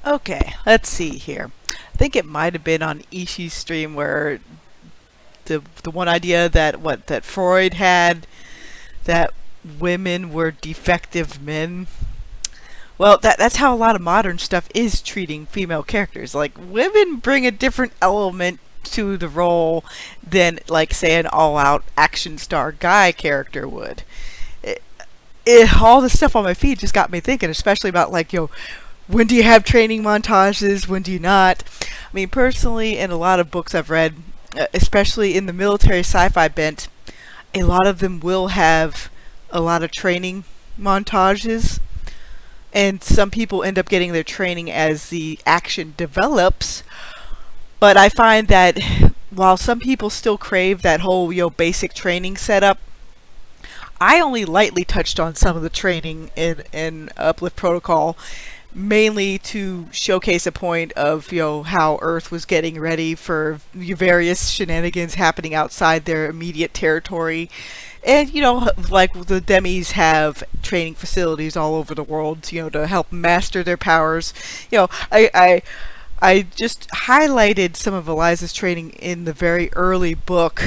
Okay, let's see here. I think it might have been on Ishii's stream where the one idea that Freud had, that women were defective men. Well, that's how a lot of modern stuff is treating female characters. Like, women bring a different element to the role than, like, say, an all-out action star guy character would. It, all the stuff on my feed just got me thinking, especially about, like, when do you have training montages? When do you not? I mean, personally, in a lot of books I've read, especially in the military sci-fi bent, a lot of them will have a lot of training montages, and some people end up getting their training as the action develops. But I find that while some people still crave that whole basic training setup, I only lightly touched on some of the training in Uplift Protocol, mainly to showcase a point of how Earth was getting ready for various shenanigans happening outside their immediate territory. And like the Demis have training facilities all over the world, to help master their powers. I just highlighted some of Eliza's training in the very early book,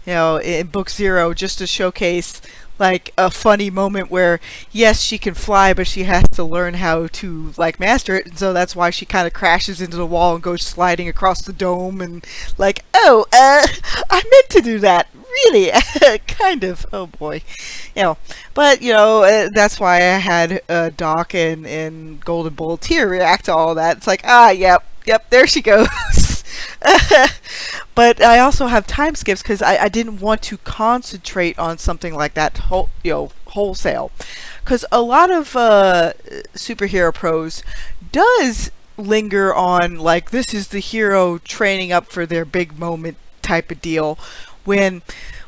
in book 0, just to showcase like a funny moment where yes, she can fly, but she has to learn how to like master it, and so that's why she kind of crashes into the wall and goes sliding across the dome, and like, oh, I meant to do that, really. Kind of, oh boy. But that's why I had Doc and Golden Bull Tear react to all that. It's like, yep, there she goes. But I also have time skips because I didn't want to concentrate on something like that wholesale. Because a lot of superhero prose does linger on, like, this is the hero training up for their big moment type of deal, when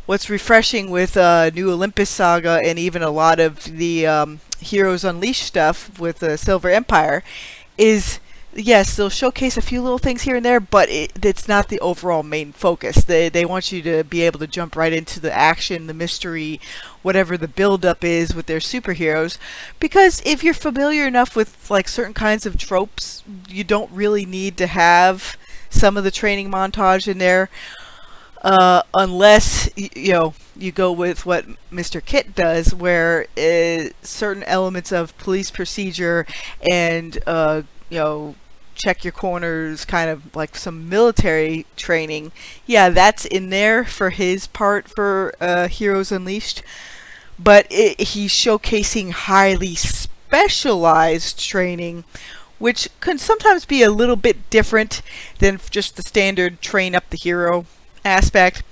what's refreshing with New Olympus Saga and even a lot of the Heroes Unleashed stuff with the Silver Empire is, yes, they'll showcase a few little things here and there, but it's not the overall main focus. They want you to be able to jump right into the action, the mystery, whatever the build-up is with their superheroes. Because if you're familiar enough with like certain kinds of tropes, you don't really need to have some of the training montage in there, unless you go with what Mr. Kit does, where certain elements of police procedure and check your corners, kind of like some military training. Yeah, that's in there for his part for Heroes Unleashed, but he's showcasing highly specialized training, which can sometimes be a little bit different than just the standard train up the hero aspect.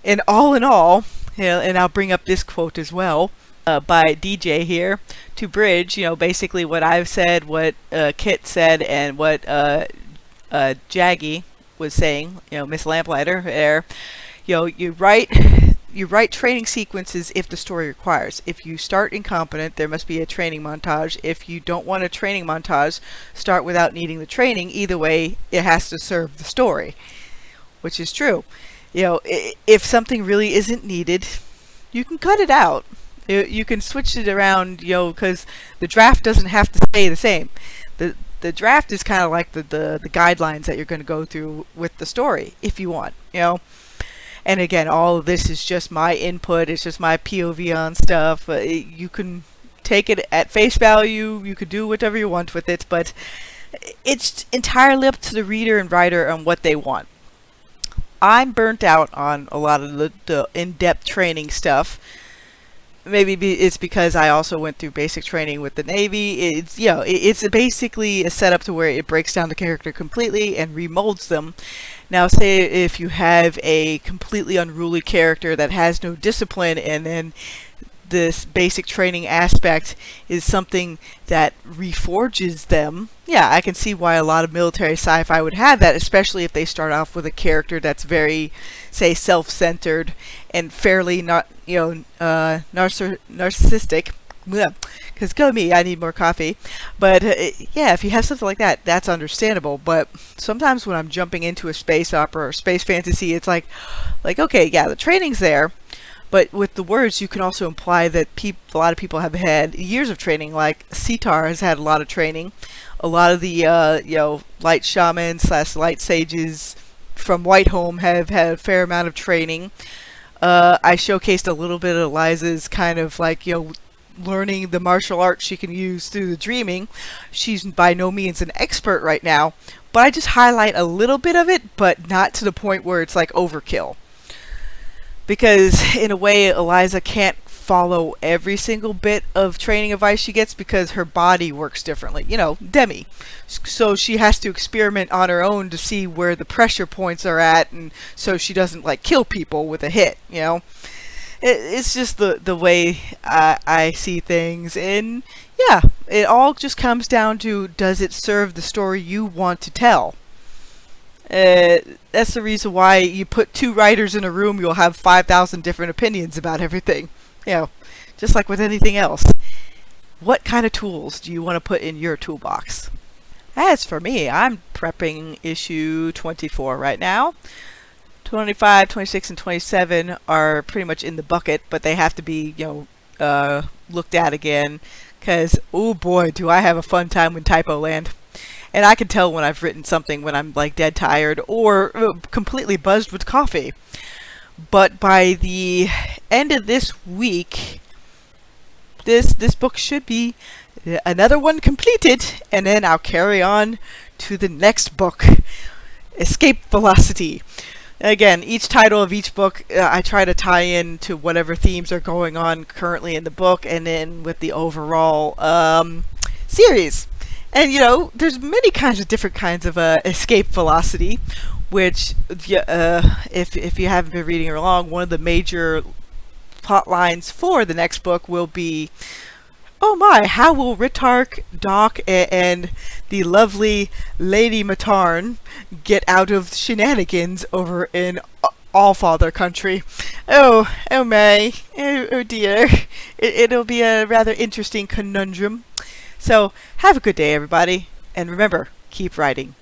And all in all, and I'll bring up this quote as well, by DJ here to bridge, basically what I've said, what Kit said, and what Jaggy was saying, Miss Lamplighter there. You write training sequences if the story requires. If you start incompetent, there must be a training montage. If you don't want a training montage, start without needing the training. Either way, it has to serve the story, which is true. If something really isn't needed, you can cut it out. You can switch it around, because the draft doesn't have to stay the same. The draft is kind of like the guidelines that you're going to go through with the story, if you want, And again, all of this is just my input. It's just my POV on stuff. You can take it at face value. You could do whatever you want with it, but it's entirely up to the reader and writer on what they want. I'm burnt out on a lot of the in-depth training stuff. Maybe it's because I also went through basic training with the Navy. It's basically a setup to where it breaks down the character completely and remolds them. Now, say if you have a completely unruly character that has no discipline, and then this basic training aspect is something that reforges them. Yeah, I can see why a lot of military sci-fi would have that, especially if they start off with a character that's very, say, self-centered and fairly not, narcissistic. Because go me, I need more coffee. But yeah, if you have something like that, that's understandable. But sometimes when I'm jumping into a space opera or space fantasy, it's like, okay, yeah, the training's there, But with the words, you can also imply that a lot of people have had years of training. Like Sitar has had a lot of training. A lot of the light shamans / light sages from Whiteholm have had a fair amount of training. I showcased a little bit of Eliza's kind of like learning the martial arts she can use through the dreaming. She's by no means an expert right now, but I just highlight a little bit of it, but not to the point where it's like overkill. Because in a way, Eliza can't follow every single bit of training advice she gets because her body works differently. Demi. So she has to experiment on her own to see where the pressure points are at, and so she doesn't like kill people with a hit. It's just the way I see things, and yeah, it all just comes down to, does it serve the story you want to tell? That's the reason why you put 2 writers in a room, you'll have 5,000 different opinions about everything. Just like with anything else. What kind of tools do you want to put in your toolbox? As for me, I'm prepping issue 24 right now. 25, 26, and 27 are pretty much in the bucket, but they have to be, looked at again. Because, oh boy, do I have a fun time with typo land. And I can tell when I've written something when I'm like dead tired or completely buzzed with coffee. But by the end of this week, this book should be another one completed, and then I'll carry on to the next book, Escape Velocity. Again, each title of each book, I try to tie in to whatever themes are going on currently in the book, and then with the overall series. And there's many kinds of different kinds of escape velocity, which if you haven't been reading along, one of the major plot lines for the next book will be, oh my, how will Ritark, Doc, and the lovely Lady Matarn get out of shenanigans over in Allfather country? Oh my, oh dear. It'll be a rather interesting conundrum. So, have a good day, everybody, and remember, keep writing.